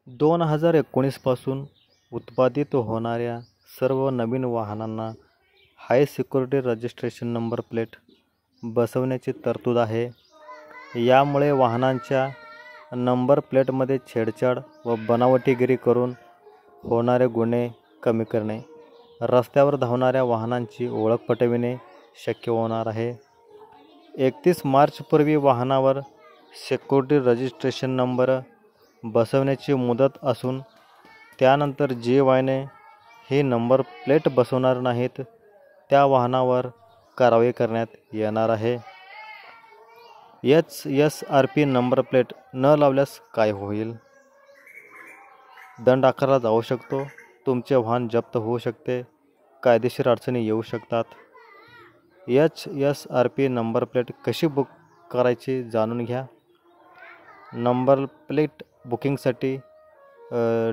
2019 पासून उत्पादित होणाऱ्या सर्व नवीन वाहनांना हाय सिक्युरिटी रजिस्ट्रेशन नंबर प्लेट बसवण्याची तरतूद आहे. यामुळे वाहनांच्या नंबर प्लेटमध्ये छेडछाड व बनावटीगिरी करून होणारे गुन्हे कमी करणे, रस्त्यावर धावणाऱ्या वाहनांची ओळख पटविणे शक्य होणार आहे. 31 मार्चपूर्वी वाहनावर सिक्युरिटी रजिस्ट्रेशन नंबर बसवण्याची मुदत असून त्यानंतर जे वाहने ही नंबर प्लेट बसवणार नाहीत त्या वाहनावर कारवाई करण्यात येणार आहे. HSRP नंबर प्लेट न लावल्यास काय होईल? दंड आकारला जाऊ शकतो. तुमचे वाहन जप्त होऊ शकते. कायदेशीर अडचणी येऊ शकतात. HSRP नंबर प्लेट कशी बुक करायची जाणून घ्या. नंबर प्लेट बुकिंगसाठी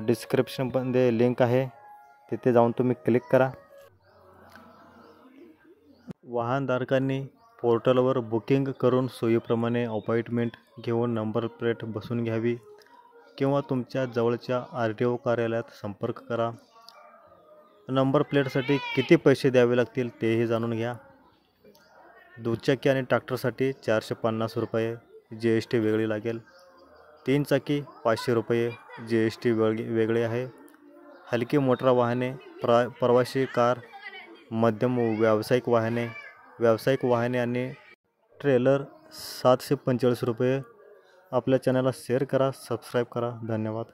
डिस्क्रिप्शनमध्ये लिंक आहे, तिथे जाऊन तुम्ही क्लिक करा. वाहनधारकांनी पोर्टलवर बुकिंग करून सोयीप्रमाणे अपॉइंटमेंट घेऊन नंबर प्लेट बसवून घ्यावी किंवा तुमच्या जवळच्या RTO कार्यालयात संपर्क करा. नंबर प्लेटसाठी किती पैसे द्यावे लागतील तेही जाणून घ्या. दुचाकी आणि ट्रॅक्टरसाठी 450 रुपये GST वेगळी लागेल. 3 चाकी 500 रुपये GST वेगळे आहे. हलकी मोटार वाहने, प्रवासी कार, मध्यम व्यावसायिक वाहने आणि ट्रेलर 745 रुपये. आपल्या चॅनलला शेअर करा, सबस्क्राईब करा. धन्यवाद.